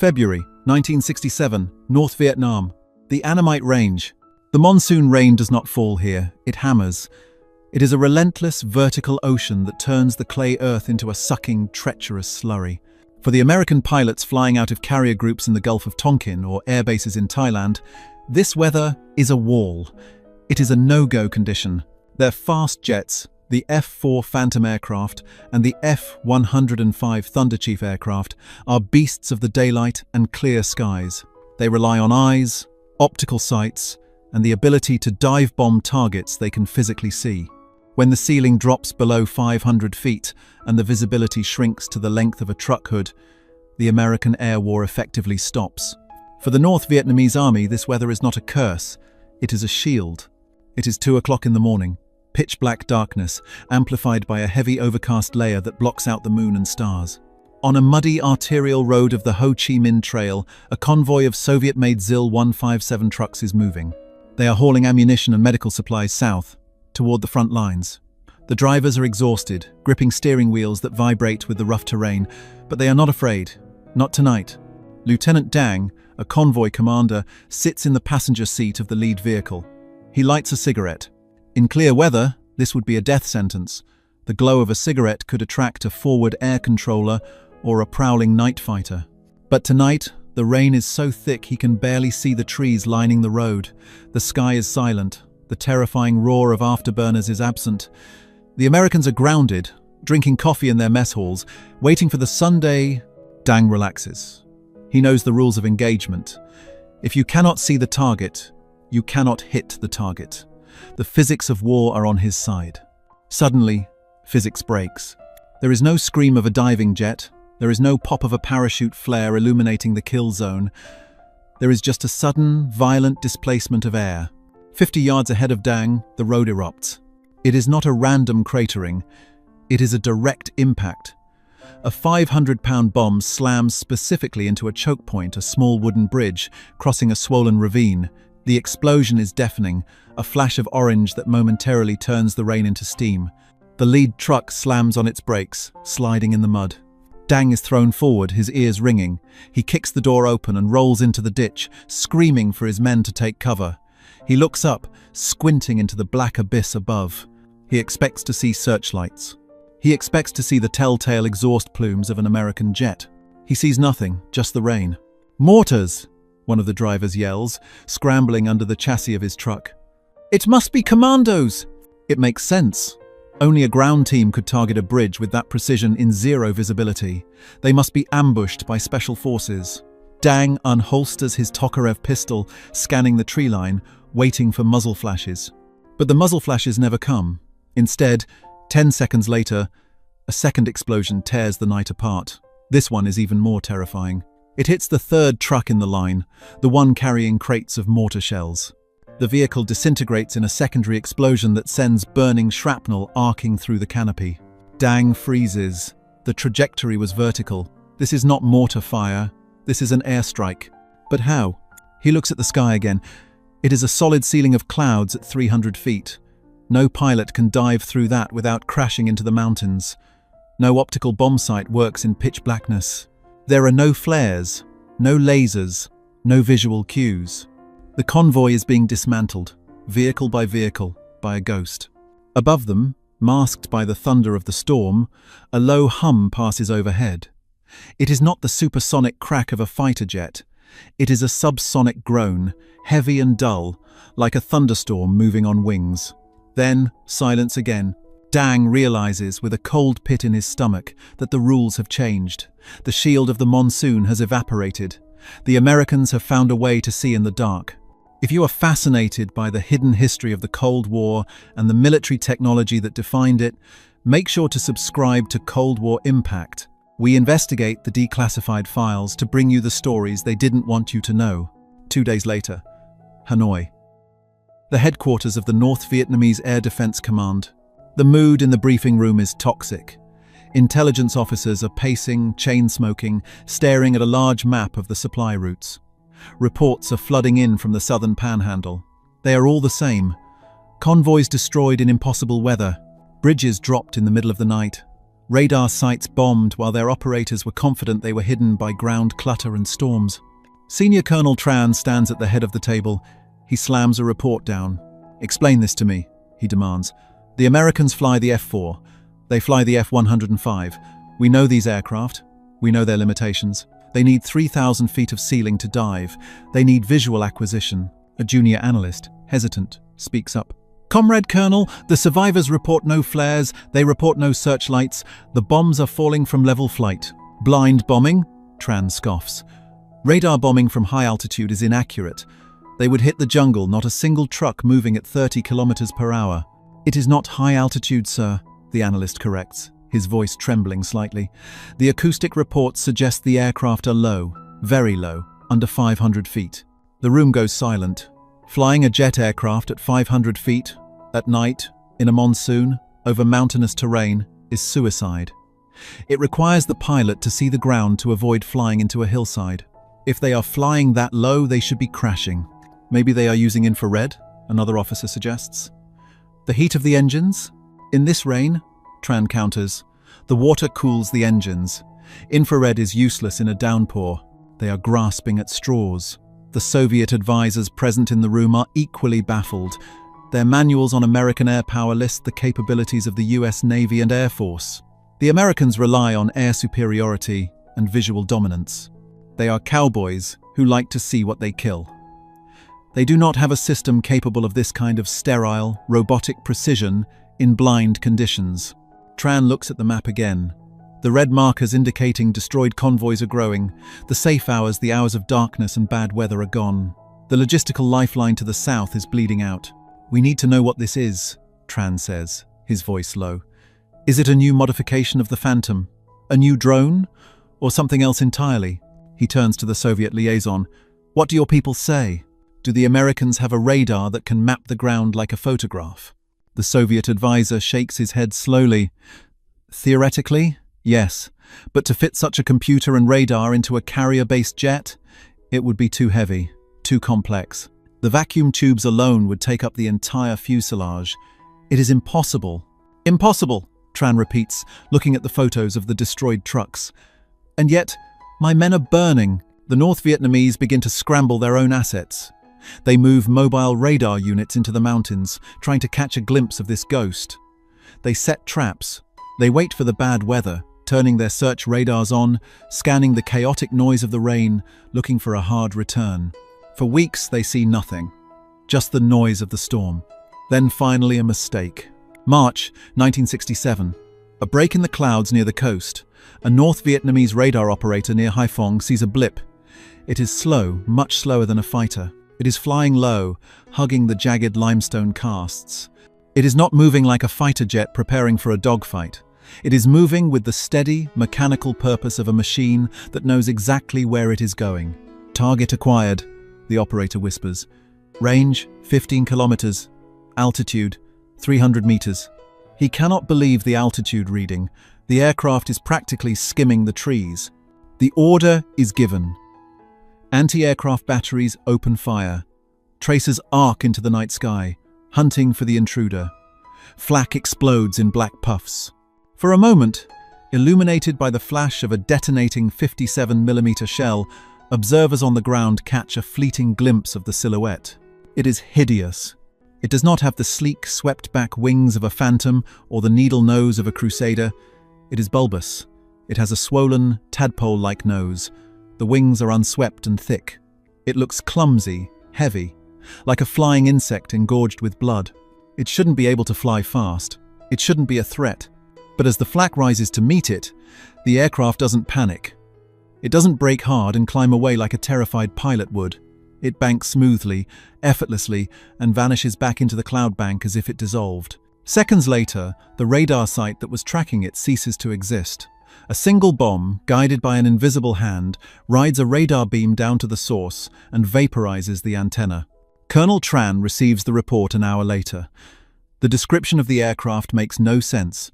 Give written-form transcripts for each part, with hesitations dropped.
February 1967, North Vietnam. The Annamite Range. The monsoon rain does not fall here, it hammers. It is a relentless vertical ocean that turns the clay earth into a sucking, treacherous slurry. For the American pilots flying out of carrier groups in the Gulf of Tonkin or air bases in Thailand, this weather is a wall. It is a no-go condition. Their fast jets, the F-4 Phantom aircraft and the F-105 Thunderchief aircraft, are beasts of the daylight and clear skies. They rely on eyes, optical sights, and the ability to dive-bomb targets they can physically see. When the ceiling drops below 500 feet and the visibility shrinks to the length of a truck hood, the American air war effectively stops. For the North Vietnamese army, this weather is not a curse, it is a shield. It is 2 o'clock in the morning. Pitch-black darkness, amplified by a heavy overcast layer that blocks out the moon and stars. On a muddy arterial road of the Ho Chi Minh Trail, a convoy of Soviet-made ZIL 157 trucks is moving. They are hauling ammunition and medical supplies south, toward the front lines. The drivers are exhausted, gripping steering wheels that vibrate with the rough terrain, but they are not afraid. Not tonight. Lieutenant Dang, a convoy commander, sits in the passenger seat of the lead vehicle. He lights a cigarette. In clear weather, this would be a death sentence. The glow of a cigarette could attract a forward air controller or a prowling night fighter. But tonight, the rain is so thick he can barely see the trees lining the road. The sky is silent. The terrifying roar of afterburners is absent. The Americans are grounded, drinking coffee in their mess halls, waiting for the Sunday. Dang relaxes. He knows the rules of engagement. If you cannot see the target, you cannot hit the target. The physics of war are on his side. Suddenly, physics breaks. There is no scream of a diving jet. There is no pop of a parachute flare illuminating the kill zone. There is just a sudden, violent displacement of air. 50 yards ahead of Dang, the road erupts. It is not a random cratering. It is a direct impact. A 500-pound bomb slams specifically into a choke point, a small wooden bridge, crossing a swollen ravine. The explosion is deafening, a flash of orange that momentarily turns the rain into steam. The lead truck slams on its brakes, sliding in the mud. Dang is thrown forward, his ears ringing. He kicks the door open and rolls into the ditch, screaming for his men to take cover. He looks up, squinting into the black abyss above. He expects to see searchlights. He expects to see the telltale exhaust plumes of an American jet. He sees nothing, just the rain. "Mortars!" one of the drivers yells, scrambling under the chassis of his truck. "It must be commandos!" It makes sense. Only a ground team could target a bridge with that precision in zero visibility. They must be ambushed by special forces. Dang unholsters his Tokarev pistol, scanning the tree line, waiting for muzzle flashes. But the muzzle flashes never come. Instead, 10 seconds later, a second explosion tears the night apart. This one is even more terrifying. It hits the third truck in the line, the one carrying crates of mortar shells. The vehicle disintegrates in a secondary explosion that sends burning shrapnel arcing through the canopy. Dang freezes. The trajectory was vertical. This is not mortar fire. This is an airstrike. But how? He looks at the sky again. It is a solid ceiling of clouds at 300 feet. No pilot can dive through that without crashing into the mountains. No optical bomb sight works in pitch blackness. There are no flares, no lasers, no visual cues. The convoy is being dismantled, vehicle by vehicle, by a ghost. Above them, masked by the thunder of the storm, a low hum passes overhead. It is not the supersonic crack of a fighter jet. It is a subsonic groan, heavy and dull, like a thunderstorm moving on wings. Then, silence again. Dang realizes, with a cold pit in his stomach, that the rules have changed. The shield of the monsoon has evaporated. The Americans have found a way to see in the dark. If you are fascinated by the hidden history of the Cold War and the military technology that defined it, make sure to subscribe to Cold War Impact. We investigate the declassified files to bring you the stories they didn't want you to know. 2 days later, Hanoi. The headquarters of the North Vietnamese Air Defense Command. The mood in the briefing room is toxic. Intelligence officers are pacing, chain-smoking, staring at a large map of the supply routes. Reports are flooding in from the southern panhandle. They are all the same. Convoys destroyed in impossible weather. Bridges dropped in the middle of the night. Radar sites bombed while their operators were confident they were hidden by ground clutter and storms. Senior Colonel Tran stands at the head of the table. He slams a report down. "Explain this to me," he demands. "The Americans fly the F-4. They fly the F-105. We know these aircraft. We know their limitations. They need 3,000 feet of ceiling to dive. They need visual acquisition." A junior analyst, hesitant, speaks up. "Comrade Colonel, the survivors report no flares. They report no searchlights. The bombs are falling from level flight." "Blind bombing?" Tran scoffs. "Radar bombing from high altitude is inaccurate. They would hit the jungle, not a single truck moving at 30 kilometers per hour." "It is not high altitude, sir," the analyst corrects, his voice trembling slightly. "The acoustic reports suggest the aircraft are low, very low, under 500 feet. The room goes silent. Flying a jet aircraft at 500 feet, at night, in a monsoon, over mountainous terrain, is suicide. It requires the pilot to see the ground to avoid flying into a hillside. If they are flying that low, they should be crashing. Maybe they are using infrared, another officer suggests. The heat of the engines? In this rain, Tran counters, the water cools the engines. Infrared is useless in a downpour. They are grasping at straws. The Soviet advisors present in the room are equally baffled. Their manuals on American air power list the capabilities of the US Navy and Air Force. The Americans rely on air superiority and visual dominance. They are cowboys who like to see what they kill. They do not have a system capable of this kind of sterile, robotic precision in blind conditions. Tran looks at the map again. The red markers indicating destroyed convoys are growing. The safe hours, the hours of darkness and bad weather are gone. The logistical lifeline to the south is bleeding out. "We need to know what this is," Tran says, his voice low. "Is it a new modification of the Phantom? A new drone? Or something else entirely?" He turns to the Soviet liaison. "What do your people say? Do the Americans have a radar that can map the ground like a photograph?" The Soviet advisor shakes his head slowly. "Theoretically, yes, but to fit such a computer and radar into a carrier-based jet, it would be too heavy, too complex. The vacuum tubes alone would take up the entire fuselage. It is impossible." "Impossible," Tran repeats, looking at the photos of the destroyed trucks. "And yet, my men are burning." The North Vietnamese begin to scramble their own assets. They move mobile radar units into the mountains, trying to catch a glimpse of this ghost. They set traps. They wait for the bad weather, turning their search radars on, scanning the chaotic noise of the rain, looking for a hard return. For weeks they see nothing, just the noise of the storm. Then finally a mistake. March 1967. A break in the clouds near the coast. A North Vietnamese radar operator near Haiphong sees a blip. It is slow, much slower than a fighter. It is flying low, hugging the jagged limestone casts. It is not moving like a fighter jet preparing for a dogfight. It is moving with the steady, mechanical purpose of a machine that knows exactly where it is going. "Target acquired," the operator whispers. "Range, 15 kilometers. Altitude, 300 meters. He cannot believe the altitude reading. The aircraft is practically skimming the trees. The order is given. Anti-aircraft batteries open fire. Tracers arc into the night sky, hunting for the intruder. Flak explodes in black puffs. For a moment, illuminated by the flash of a detonating 57mm shell, observers on the ground catch a fleeting glimpse of the silhouette. It is hideous. It does not have the sleek, swept-back wings of a Phantom or the needle nose of a Crusader. It is bulbous. It has a swollen, tadpole-like nose. The wings are unswept and thick. It looks clumsy, heavy, like a flying insect engorged with blood. It shouldn't be able to fly fast. It shouldn't be a threat. But as the flak rises to meet it, the aircraft doesn't panic. It doesn't brake hard and climb away like a terrified pilot would. It banks smoothly, effortlessly, and vanishes back into the cloud bank as if it dissolved. Seconds later, the radar site that was tracking it ceases to exist. A single bomb, guided by an invisible hand, rides a radar beam down to the source and vaporizes the antenna. Colonel Tran receives the report an hour later. The description of the aircraft makes no sense.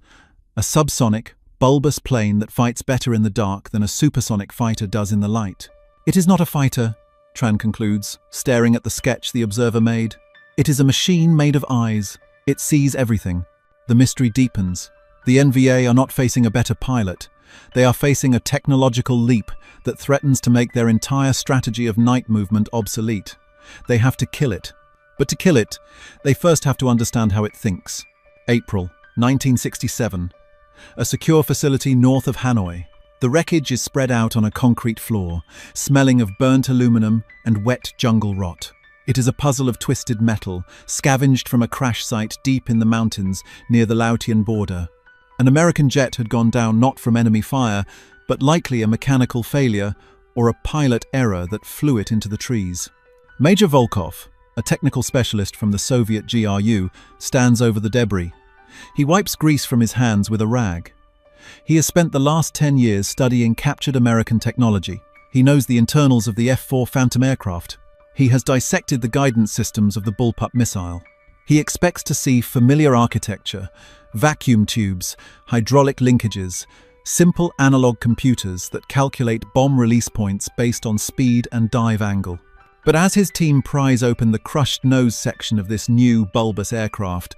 A subsonic, bulbous plane that fights better in the dark than a supersonic fighter does in the light. "It is not a fighter," Tran concludes, staring at the sketch the observer made. "It is a machine made of eyes. It sees everything." The mystery deepens. The NVA are not facing a better pilot. They are facing a technological leap that threatens to make their entire strategy of night movement obsolete. They have to kill it. But to kill it, they first have to understand how it thinks. April 1967. A secure facility north of Hanoi. The wreckage is spread out on a concrete floor, smelling of burnt aluminum and wet jungle rot. It is a puzzle of twisted metal, scavenged from a crash site deep in the mountains near the Laotian border. An American jet had gone down not from enemy fire, but likely a mechanical failure or a pilot error that flew it into the trees. Major Volkov, a technical specialist from the Soviet GRU, stands over the debris. He wipes grease from his hands with a rag. He has spent the last 10 years studying captured American technology. He knows the internals of the F-4 Phantom aircraft. He has dissected the guidance systems of the Bullpup missile. He expects to see familiar architecture, vacuum tubes, hydraulic linkages, simple analog computers that calculate bomb release points based on speed and dive angle. But as his team pries open the crushed nose section of this new bulbous aircraft,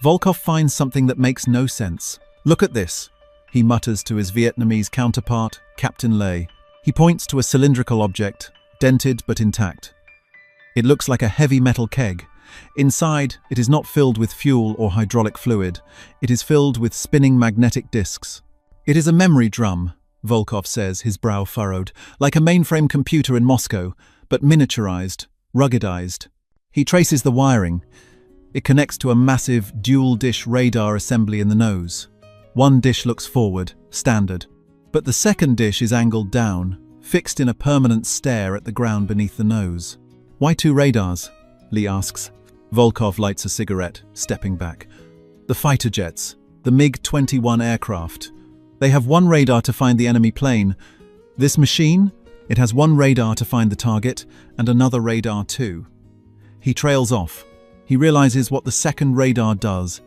Volkov finds something that makes no sense. "Look at this," he mutters to his Vietnamese counterpart, Captain Lay. He points to a cylindrical object, dented but intact. It looks like a heavy metal keg. Inside, it is not filled with fuel or hydraulic fluid. It is filled with spinning magnetic discs. "It is a memory drum," Volkov says, his brow furrowed, "like a mainframe computer in Moscow, but miniaturized, ruggedized." He traces the wiring. It connects to a massive dual-dish radar assembly in the nose. One dish looks forward, standard, but the second dish is angled down, fixed in a permanent stare at the ground beneath the nose. "Why two radars?" Lee asks. Volkov lights a cigarette, stepping back. "The fighter jets, the MiG-21 aircraft. They have one radar to find the enemy plane. This machine, it has one radar to find the target, and another radar too." He trails off. He realizes what the second radar does.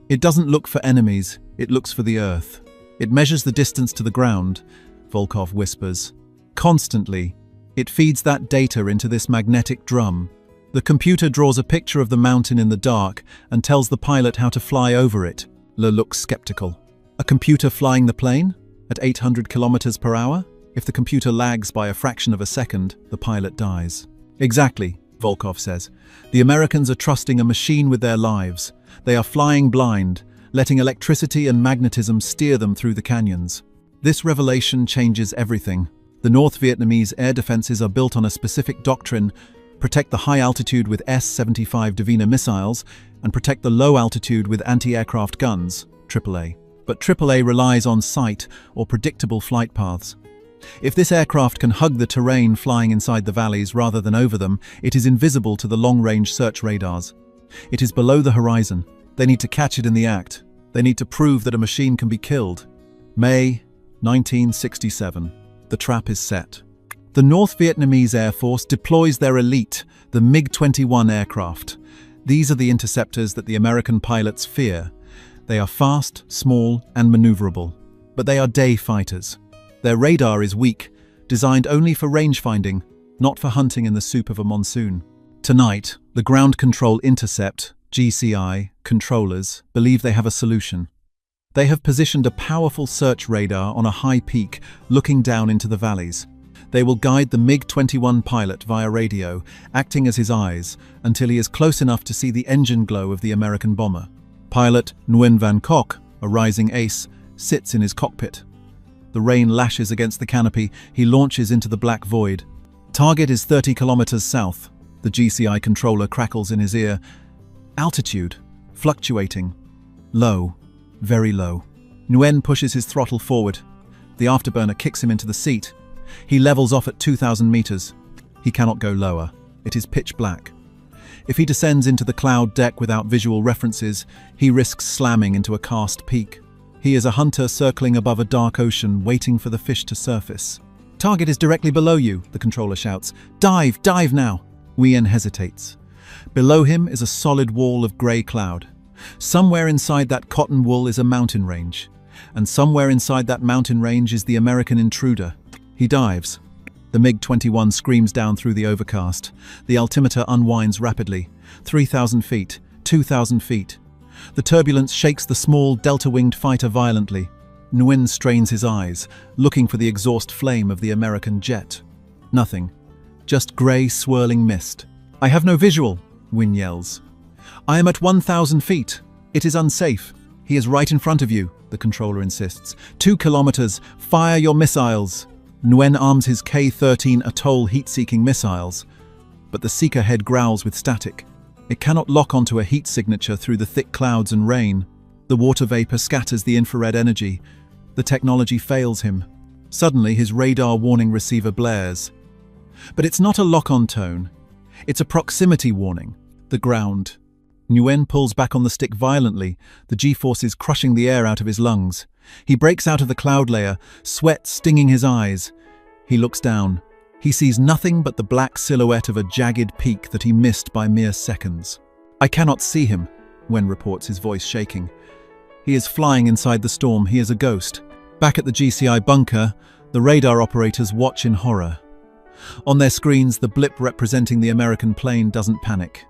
It doesn't look for enemies, it looks for the Earth. It measures the distance to the ground, Volkov whispers. Constantly, it feeds that data into this magnetic drum. The computer draws a picture of the mountain in the dark and tells the pilot how to fly over it. Le looks skeptical. A computer flying the plane? At 800 kilometers per hour? If the computer lags by a fraction of a second, the pilot dies. "Exactly," Volkov says. "The Americans are trusting a machine with their lives. They are flying blind, letting electricity and magnetism steer them through the canyons." This revelation changes everything. The North Vietnamese air defenses are built on a specific doctrine: protect the high altitude with S-75 Divina missiles and protect the low altitude with anti-aircraft guns, AAA. But AAA relies on sight or predictable flight paths. If this aircraft can hug the terrain flying inside the valleys rather than over them, it is invisible to the long-range search radars. It is below the horizon. They need to catch it in the act. They need to prove that a machine can be killed. May 1967. The trap is set. The North Vietnamese Air Force deploys their elite, the MiG-21 aircraft. These are the interceptors that the American pilots fear. They are fast, small, and maneuverable. But they are day fighters. Their radar is weak, designed only for range finding, not for hunting in the soup of a monsoon. Tonight, the Ground Control Intercept, GCI, controllers believe they have a solution. They have positioned a powerful search radar on a high peak, looking down into the valleys. They will guide the MiG-21 pilot via radio, acting as his eyes, until he is close enough to see the engine glow of the American bomber. Pilot Nguyen Van Kock, a rising ace, sits in his cockpit. The rain lashes against the canopy. He launches into the black void. Target is 30 kilometers south. The GCI controller crackles in his ear. Altitude, fluctuating. Low, very low. Nguyen pushes his throttle forward. The afterburner kicks him into the seat. He levels off at 2,000 meters. He cannot go lower. It is pitch black. If he descends into the cloud deck without visual references, he risks slamming into a karst peak. He is a hunter circling above a dark ocean, waiting for the fish to surface. "Target is directly below you," the controller shouts. "Dive, dive now!" Nguyen hesitates. Below him is a solid wall of grey cloud. Somewhere inside that cotton wool is a mountain range. And somewhere inside that mountain range is the American Intruder. He dives. The MiG-21 screams down through the overcast. The altimeter unwinds rapidly. 3,000 feet, 2,000 feet. The turbulence shakes the small, delta-winged fighter violently. Nguyen strains his eyes, looking for the exhaust flame of the American jet. Nothing. Just grey, swirling mist. "I have no visual," Nguyen yells. "I am at 1,000 feet. It is unsafe." "He is right in front of you," the controller insists. 2 kilometers. Fire your missiles." Nguyen arms his K-13 Atoll heat-seeking missiles. But the seeker head growls with static. It cannot lock onto a heat signature through the thick clouds and rain. The water vapor scatters the infrared energy. The technology fails him. Suddenly, his radar warning receiver blares. But it's not a lock-on tone. It's a proximity warning. The ground. Nguyen pulls back on the stick violently, the G-forces crushing the air out of his lungs. He breaks out of the cloud layer, sweat stinging his eyes. He looks down. He sees nothing but the black silhouette of a jagged peak that he missed by mere seconds. "I cannot see him," Nguyen reports, his voice shaking. He is flying inside the storm. He is a ghost. Back at the GCI bunker, the radar operators watch in horror. On their screens, the blip representing the American plane doesn't panic.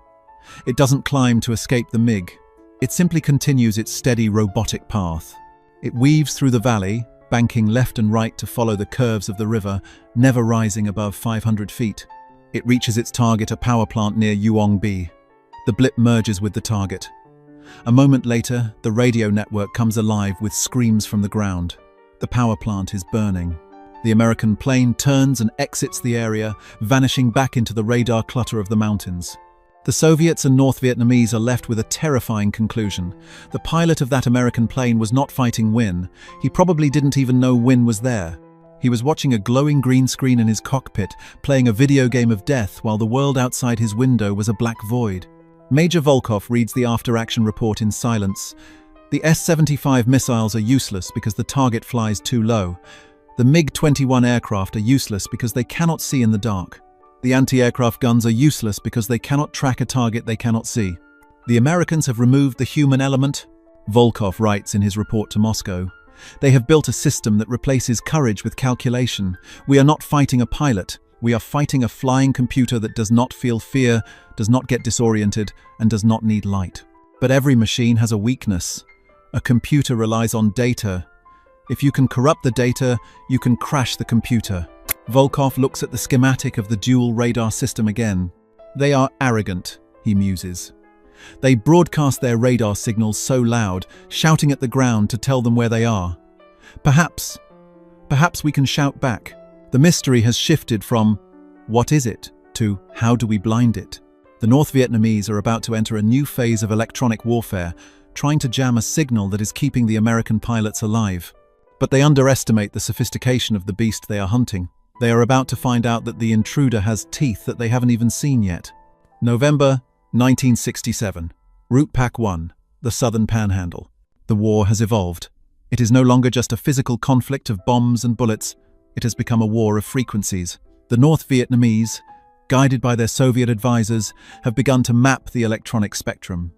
It doesn't climb to escape the MiG. It simply continues its steady robotic path. It weaves through the valley, banking left and right to follow the curves of the river, never rising above 500 feet. It reaches its target, a power plant near Uong-bi. The blip merges with the target. A moment later, the radio network comes alive with screams from the ground. The power plant is burning. The American plane turns and exits the area, vanishing back into the radar clutter of the mountains. The Soviets and North Vietnamese are left with a terrifying conclusion. The pilot of that American plane was not fighting Nguyen. He probably didn't even know Nguyen was there. He was watching a glowing green screen in his cockpit, playing a video game of death while the world outside his window was a black void. Major Volkov reads the after-action report in silence. The S-75 missiles are useless because the target flies too low. The MiG-21 aircraft are useless because they cannot see in the dark. The anti-aircraft guns are useless because they cannot track a target they cannot see. The Americans have removed the human element, Volkov writes in his report to Moscow. They have built a system that replaces courage with calculation. We are not fighting a pilot. We are fighting a flying computer that does not feel fear, does not get disoriented, and does not need light. But every machine has a weakness. A computer relies on data. If you can corrupt the data, you can crash the computer. Volkov looks at the schematic of the dual radar system again. They are arrogant, he muses. They broadcast their radar signals so loud, shouting at the ground to tell them where they are. Perhaps we can shout back. The mystery has shifted from, "What is it?" to, "How do we blind it?" The North Vietnamese are about to enter a new phase of electronic warfare, trying to jam a signal that is keeping the American pilots alive. But they underestimate the sophistication of the beast they are hunting. They are about to find out that the intruder has teeth that they haven't even seen yet. November 1967. Route Pack 1, the Southern Panhandle. The war has evolved. It is no longer just a physical conflict of bombs and bullets. It has become a war of frequencies. The North Vietnamese, guided by their Soviet advisors, have begun to map the electronic spectrum.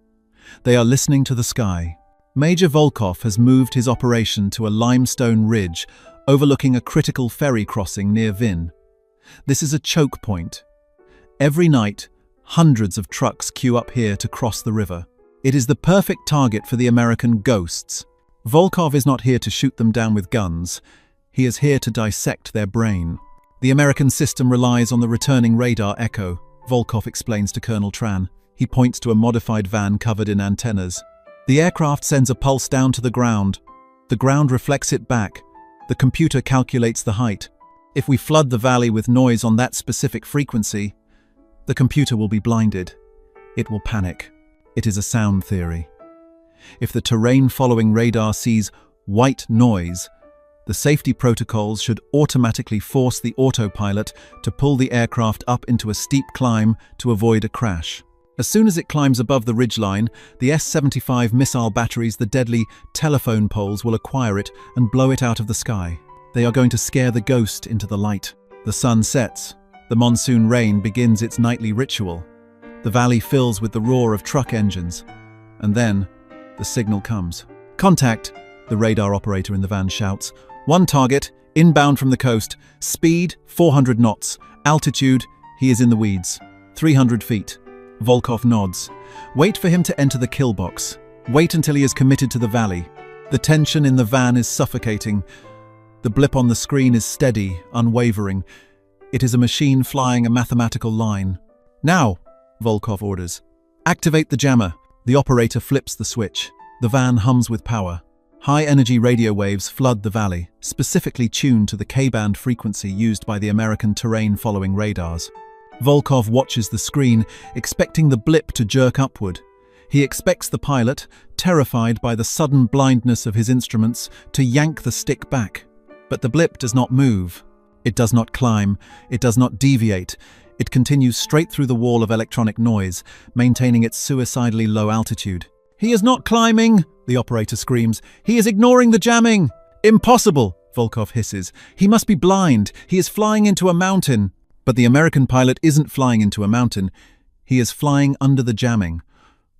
They are listening to the sky. Major Volkov has moved his operation to a limestone ridge overlooking a critical ferry crossing near Vinh. This is a choke point. Every night, hundreds of trucks queue up here to cross the river. It is the perfect target for the American ghosts. Volkov is not here to shoot them down with guns. He is here to dissect their brain. The American system relies on the returning radar echo, Volkov explains to Colonel Tran. He points to a modified van covered in antennas. The aircraft sends a pulse down to the ground. The ground reflects it back. The computer calculates the height. If we flood the valley with noise on that specific frequency, the computer will be blinded. It will panic. It is a sound theory. If the terrain-following radar sees white noise, the safety protocols should automatically force the autopilot to pull the aircraft up into a steep climb to avoid a crash. As soon as it climbs above the ridgeline, the S-75 missile batteries, the deadly telephone poles, will acquire it and blow it out of the sky. They are going to scare the ghost into the light. The sun sets. The monsoon rain begins its nightly ritual. The valley fills with the roar of truck engines. And then, the signal comes. "Contact," the radar operator in the van shouts. "One target, inbound from the coast. Speed, 400 knots. Altitude," he is in the weeds, 300 feet. Volkov nods. "Wait for him to enter the kill box." Wait until he is committed to the valley. The tension in the van is suffocating. The blip on the screen is steady, unwavering. It is a machine flying a mathematical line. Now, Volkov orders. Activate the jammer. The operator flips the switch. The van hums with power. High-energy radio waves flood the valley, specifically tuned to the K-band frequency used by the American terrain-following radars. Volkov watches the screen, expecting the blip to jerk upward. He expects the pilot, terrified by the sudden blindness of his instruments, to yank the stick back. But the blip does not move. It does not climb. It does not deviate. It continues straight through the wall of electronic noise, maintaining its suicidally low altitude. "He is not climbing!" the operator screams. "He is ignoring the jamming!" "Impossible!" Volkov hisses. "He must be blind. He is flying into a mountain." But the American pilot isn't flying into a mountain. He is flying under the jamming.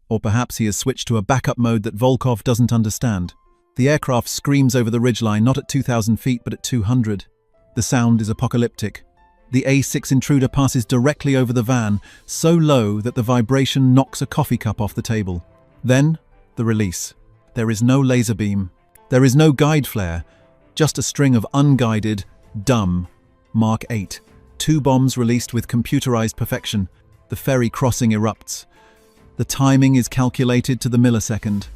Or perhaps he has switched to a backup mode that Volkov doesn't understand. The aircraft screams over the ridgeline, not at 2,000 feet, but at 200. The sound is apocalyptic. The A6 Intruder passes directly over the van, so low that the vibration knocks a coffee cup off the table. Then, the release. There is no laser beam. There is no guide flare. Just a string of unguided, dumb Mark 8. 2 bombs released with computerized perfection. The ferry crossing erupts. The timing is calculated to the millisecond.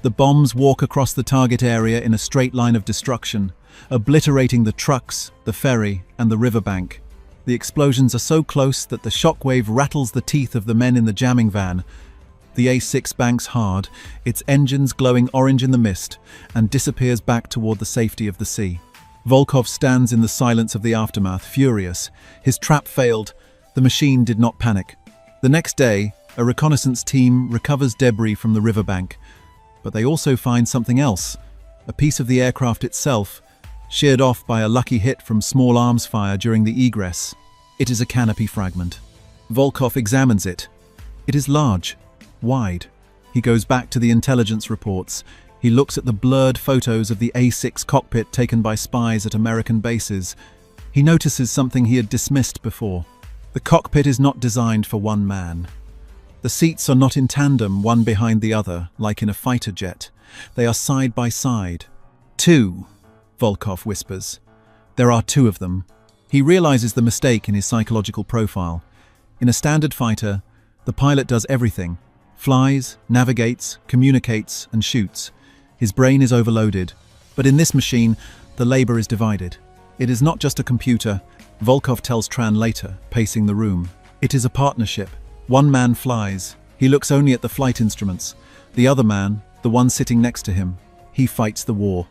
The bombs walk across the target area in a straight line of destruction, obliterating the trucks, the ferry, and the riverbank. The explosions are so close that the shockwave rattles the teeth of the men in the jamming van. The A6 banks hard, its engines glowing orange in the mist, and disappears back toward the safety of the sea. Volkov stands in the silence of the aftermath, furious. His trap failed. The machine did not panic. The next day, a reconnaissance team recovers debris from the riverbank. But they also find something else, a piece of the aircraft itself, sheared off by a lucky hit from small arms fire during the egress. It is a canopy fragment. Volkov examines it. It is large, wide. He goes back to the intelligence reports. He looks at the blurred photos of the A6 cockpit taken by spies at American bases. He notices something he had dismissed before. The cockpit is not designed for one man. The seats are not in tandem, one behind the other, like in a fighter jet. They are side by side. 2, Volkov whispers. There are 2 of them. He realizes the mistake in his psychological profile. In a standard fighter, the pilot does everything. Flies, navigates, communicates, and shoots. His brain is overloaded. But in this machine, the labor is divided. It is not just a computer, Volkov tells Tran later, pacing the room. It is a partnership. One man flies. He looks only at the flight instruments. The other man, the one sitting next to him, he fights the war.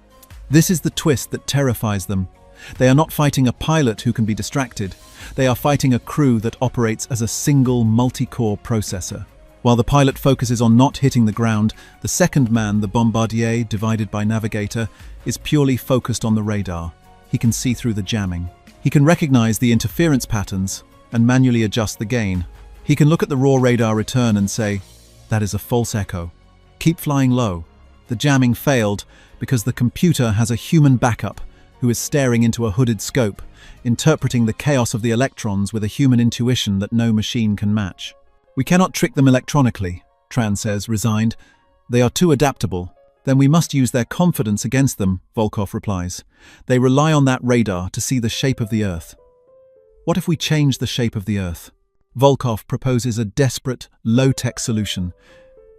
This is the twist that terrifies them. They are not fighting a pilot who can be distracted. They are fighting a crew that operates as a single multi-core processor. While the pilot focuses on not hitting the ground, the second man, the bombardier, divided by navigator, is purely focused on the radar. He can see through the jamming. He can recognize the interference patterns and manually adjust the gain. He can look at the raw radar return and say, "That is a false echo. Keep flying low." The jamming failed because the computer has a human backup who is staring into a hooded scope, interpreting the chaos of the electrons with a human intuition that no machine can match. "We cannot trick them electronically," Tran says, resigned. "They are too adaptable. Then we must use their confidence against them," Volkov replies. "They rely on that radar to see the shape of the Earth." What if we change the shape of the Earth? Volkov proposes a desperate, low-tech solution.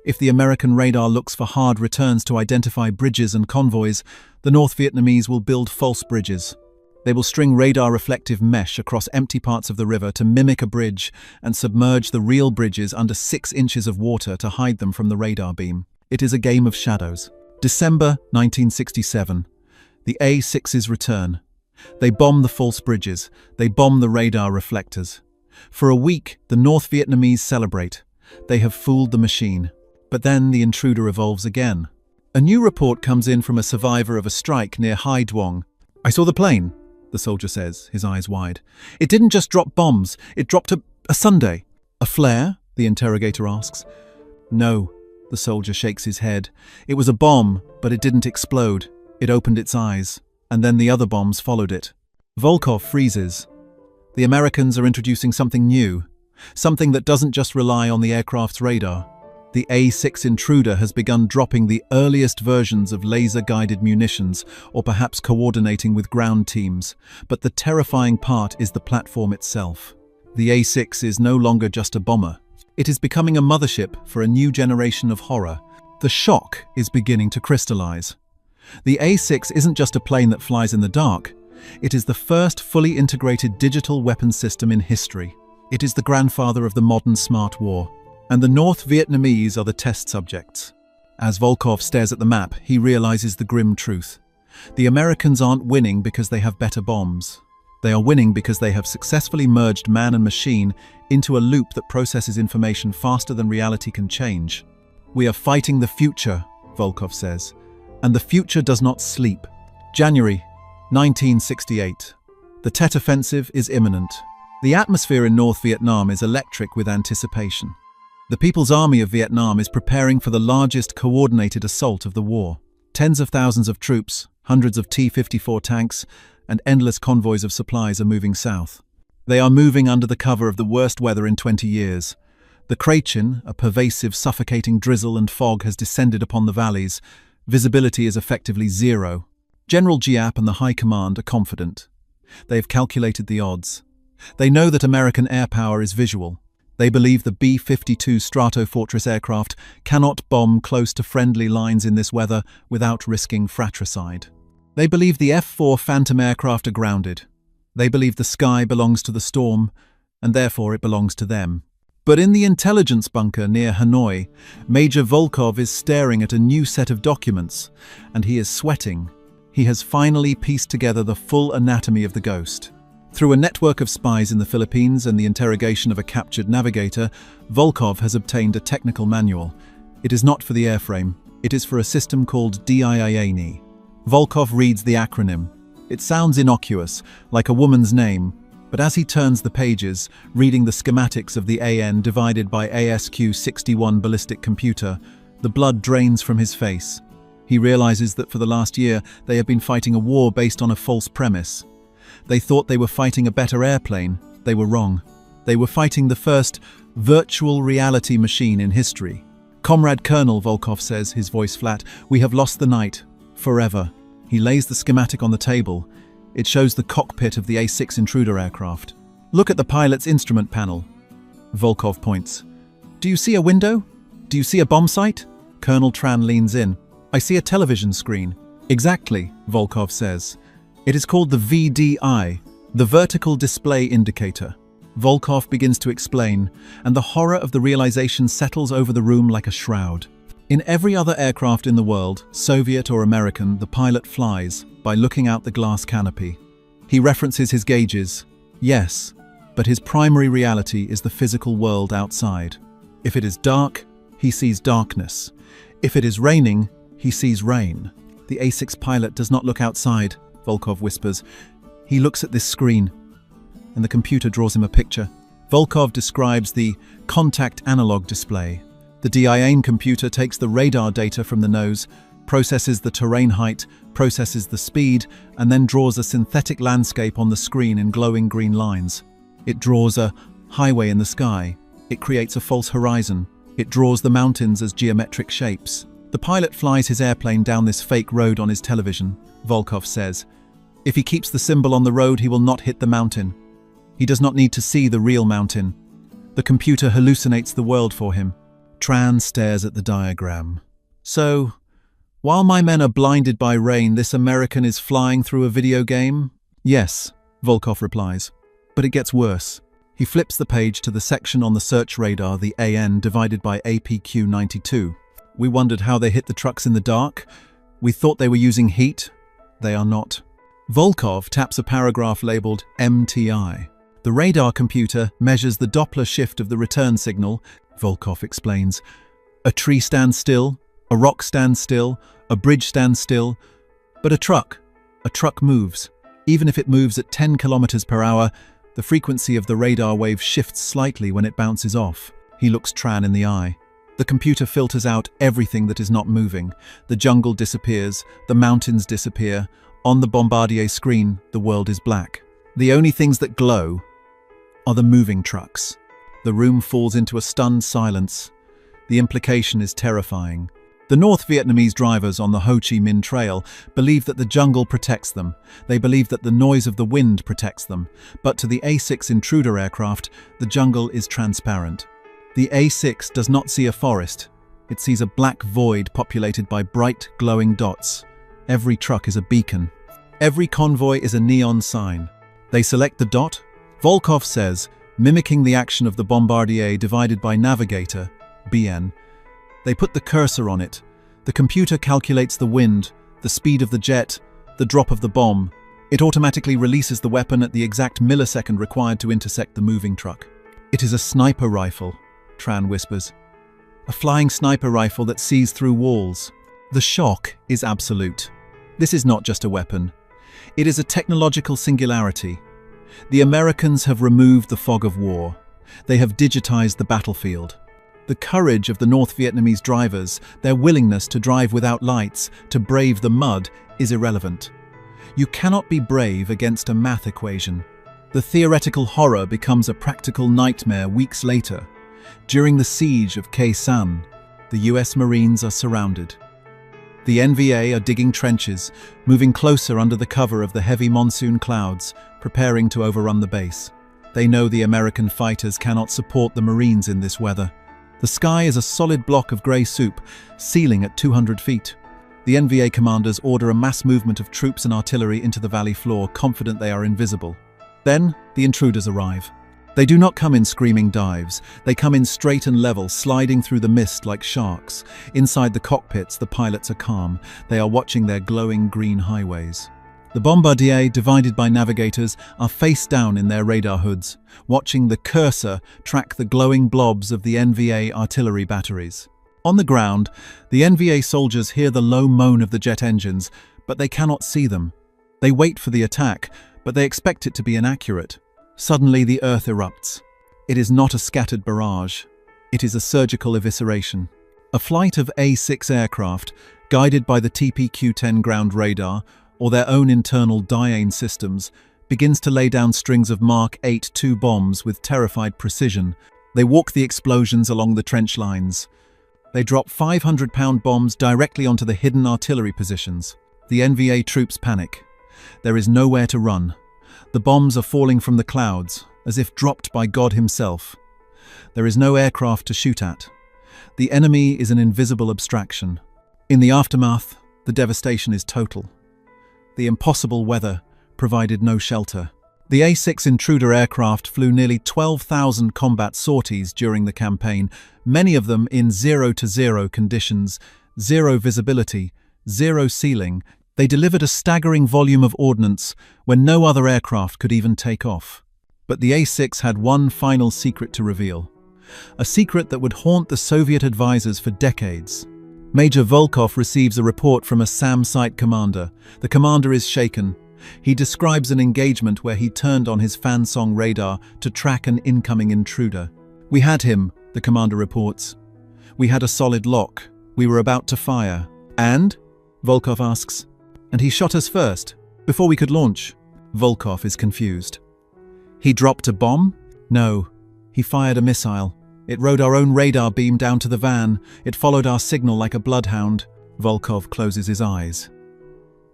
If the American radar looks for hard returns to identify bridges and convoys, the North Vietnamese will build false bridges. They will string radar reflective mesh across empty parts of the river to mimic a bridge and submerge the real bridges under 6 inches of water to hide them from the radar beam. It is a game of shadows. December 1967. The A6's return. They bomb the false bridges. They bomb the radar reflectors. For a week, the North Vietnamese celebrate. They have fooled the machine. But then the intruder evolves again. A new report comes in from a survivor of a strike near Hai Duong. "I saw the plane," the soldier says, his eyes wide. "It didn't just drop bombs, it dropped a sundae." "A flare?" the interrogator asks. "No," the soldier shakes his head. "It was a bomb, but it didn't explode. It opened its eyes, and then the other bombs followed it." Volkov freezes. The Americans are introducing something new, something that doesn't just rely on the aircraft's radar. The A6 Intruder has begun dropping the earliest versions of laser-guided munitions, or perhaps coordinating with ground teams. But the terrifying part is the platform itself. The A6 is no longer just a bomber. It is becoming a mothership for a new generation of horror. The shock is beginning to crystallize. The A6 isn't just a plane that flies in the dark. It is the first fully integrated digital weapons system in history. It is the grandfather of the modern smart war. And the North Vietnamese are the test subjects. As Volkov stares at the map, he realizes the grim truth. The Americans aren't winning because they have better bombs. They are winning because they have successfully merged man and machine into a loop that processes information faster than reality can change. We are fighting the future, Volkov says, and the future does not sleep. January 1968. The Tet Offensive is imminent. The atmosphere in North Vietnam is electric with anticipation. The People's Army of Vietnam is preparing for the largest coordinated assault of the war. Tens of thousands of troops, hundreds of T-54 tanks, and endless convoys of supplies are moving south. They are moving under the cover of the worst weather in 20 years. The Kratchin, a pervasive, suffocating drizzle and fog, has descended upon the valleys. Visibility is effectively zero. General Giap and the High Command are confident. They have calculated the odds. They know that American air power is visual. They believe the B-52 Stratofortress aircraft cannot bomb close to friendly lines in this weather without risking fratricide. They believe the F-4 Phantom aircraft are grounded. They believe the sky belongs to the storm, and therefore it belongs to them. But in the intelligence bunker near Hanoi, Major Volkov is staring at a new set of documents, and he is sweating. He has finally pieced together the full anatomy of the ghost. Through a network of spies in the Philippines and the interrogation of a captured navigator, Volkov has obtained a technical manual. It is not for the airframe. It is for a system called DIANE. Volkov reads the acronym. It sounds innocuous, like a woman's name, but as he turns the pages, reading the schematics of the AN divided by ASQ-61 ballistic computer, the blood drains from his face. He realizes that for the last year, they have been fighting a war based on a false premise. They thought they were fighting a better airplane. They were wrong. They were fighting the first virtual reality machine in history. Comrade Colonel, Volkov says, his voice flat, we have lost the night. Forever. He lays the schematic on the table. It shows the cockpit of the A6 Intruder aircraft. Look at the pilot's instrument panel. Volkov points. Do you see a window? Do you see a bomb sight? Colonel Tran leans in. I see a television screen. Exactly, Volkov says. It is called the VDI, the Vertical Display Indicator. Volkov begins to explain, and the horror of the realization settles over the room like a shroud. In every other aircraft in the world, Soviet or American, the pilot flies by looking out the glass canopy. He references his gauges. Yes, but his primary reality is the physical world outside. If it is dark, he sees darkness. If it is raining, he sees rain. The A6 pilot does not look outside, Volkov whispers. He looks at this screen, and the computer draws him a picture. Volkov describes the contact analog display. The DIANE computer takes the radar data from the nose, processes the terrain height, processes the speed, and then draws a synthetic landscape on the screen in glowing green lines. It draws a highway in the sky. It creates a false horizon. It draws the mountains as geometric shapes. The pilot flies his airplane down this fake road on his television, Volkov says. If he keeps the symbol on the road, he will not hit the mountain. He does not need to see the real mountain. The computer hallucinates the world for him. Tran stares at the diagram. So, while my men are blinded by rain, this American is flying through a video game? Yes, Volkov replies. But it gets worse. He flips the page to the section on the search radar, the AN divided by APQ-92. We wondered how they hit the trucks in the dark. We thought they were using heat. They are not. Volkov taps a paragraph labeled MTI. The radar computer measures the Doppler shift of the return signal, Volkov explains. A tree stands still, a rock stands still, a bridge stands still, but a truck moves. Even if it moves at 10 kilometers per hour, the frequency of the radar wave shifts slightly when it bounces off. He looks Tran in the eye. The computer filters out everything that is not moving. The jungle disappears, the mountains disappear. On the Bombardier screen, the world is black. The only things that glow are the moving trucks. The room falls into a stunned silence. The implication is terrifying. The North Vietnamese drivers on the Ho Chi Minh Trail believe that the jungle protects them. They believe that the noise of the wind protects them. But to the A-6 Intruder aircraft, the jungle is transparent. The A-6 does not see a forest. It sees a black void populated by bright, glowing dots. Every truck is a beacon. Every convoy is a neon sign. They select the dot. Volkov says, mimicking the action of the Bombardier divided by Navigator, BN. They put the cursor on it. The computer calculates the wind, the speed of the jet, the drop of the bomb. It automatically releases the weapon at the exact millisecond required to intersect the moving truck. It is a sniper rifle, Tran whispers. A flying sniper rifle that sees through walls. The shock is absolute. This is not just a weapon. It is a technological singularity. The Americans have removed the fog of war. They have digitized the battlefield. The courage of the North Vietnamese drivers, their willingness to drive without lights, to brave the mud, is irrelevant. You cannot be brave against a math equation. The theoretical horror becomes a practical nightmare weeks later. During the siege of Khe Sanh, the US Marines are surrounded. The NVA are digging trenches, moving closer under the cover of the heavy monsoon clouds, preparing to overrun the base. They know the American fighters cannot support the Marines in this weather. The sky is a solid block of grey soup, ceiling at 200 feet. The NVA commanders order a mass movement of troops and artillery into the valley floor, confident they are invisible. Then, the intruders arrive. They do not come in screaming dives. They come in straight and level, sliding through the mist like sharks. Inside the cockpits, the pilots are calm. They are watching their glowing green highways. The Bombardier, divided by navigators, are face down in their radar hoods, watching the cursor track the glowing blobs of the NVA artillery batteries. On the ground, the NVA soldiers hear the low moan of the jet engines, but they cannot see them. They wait for the attack, but they expect it to be inaccurate. Suddenly, the earth erupts. It is not a scattered barrage. It is a surgical evisceration. A flight of A-6 aircraft, guided by the TPQ-10 ground radar, or their own internal Diane systems, begins to lay down strings of Mark 8-2 bombs with terrified precision. They walk the explosions along the trench lines. They drop 500-pound bombs directly onto the hidden artillery positions. The NVA troops panic. There is nowhere to run. The bombs are falling from the clouds, as if dropped by God himself. There is no aircraft to shoot at. The enemy is an invisible abstraction. In the aftermath, the devastation is total. The impossible weather provided no shelter. The A-6 Intruder aircraft flew nearly 12,000 combat sorties during the campaign, many of them in 0-0 conditions, zero visibility, zero ceiling. They delivered a staggering volume of ordnance when no other aircraft could even take off. But the A-6 had one final secret to reveal. A secret that would haunt the Soviet advisors for decades. Major Volkov receives a report from a SAM site commander. The commander is shaken. He describes an engagement where he turned on his Fansong radar to track an incoming intruder. "We had him," the commander reports. "We had a solid lock. We were about to fire." "And?" Volkov asks. "And he shot us first, before we could launch." Volkov is confused. "He dropped a bomb?" "No. He fired a missile. It rode our own radar beam down to the van. It followed our signal like a bloodhound." Volkov closes his eyes.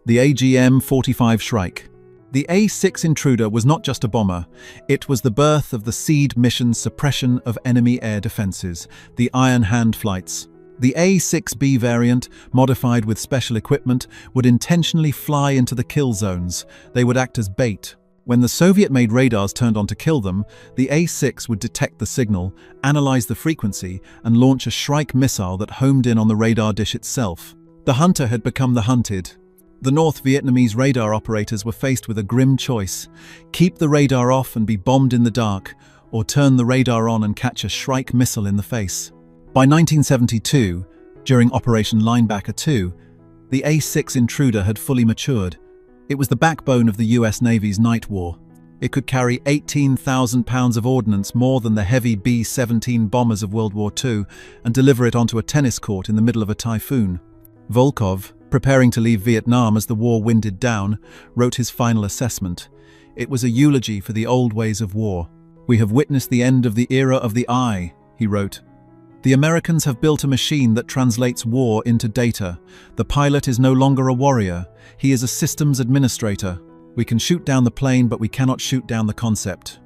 The AGM-45 Shrike. The A-6 Intruder was not just a bomber. It was the birth of the SEAD mission's suppression of enemy air defenses, the Iron Hand flights. The A-6B variant, modified with special equipment, would intentionally fly into the kill zones. They would act as bait. When the Soviet-made radars turned on to kill them, the A-6 would detect the signal, analyze the frequency, and launch a Shrike missile that homed in on the radar dish itself. The hunter had become the hunted. The North Vietnamese radar operators were faced with a grim choice: keep the radar off and be bombed in the dark, or turn the radar on and catch a Shrike missile in the face. By 1972, during Operation Linebacker 2, the A-6 Intruder had fully matured. It was the backbone of the US Navy's night war. It could carry 18,000 pounds of ordnance, more than the heavy B-17 bombers of World War II, and deliver it onto a tennis court in the middle of a typhoon. Volkov, preparing to leave Vietnam as the war winded down, wrote his final assessment. It was a eulogy for the old ways of war. "We have witnessed the end of the era of the eye," he wrote. The Americans have built a machine that translates war into data. The pilot is no longer a warrior. He is a systems administrator. We can shoot down the plane, but we cannot shoot down the concept.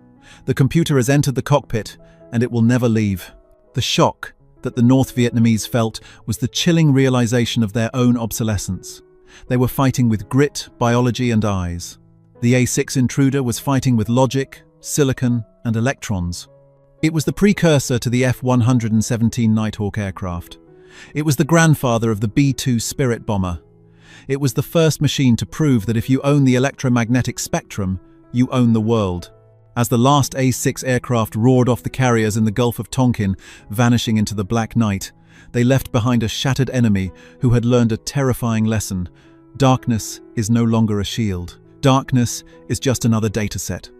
The computer has entered the cockpit, and it will never leave. The shock that the North Vietnamese felt was the chilling realization of their own obsolescence. They were fighting with grit, biology, and eyes. The A-6 Intruder was fighting with logic, silicon, and electrons. It was the precursor to the F-117 Nighthawk aircraft. It was the grandfather of the B-2 Spirit bomber. It was the first machine to prove that if you own the electromagnetic spectrum, you own the world. As the last A-6 aircraft roared off the carriers in the Gulf of Tonkin, vanishing into the black night, they left behind a shattered enemy who had learned a terrifying lesson. Darkness is no longer a shield. Darkness is just another dataset.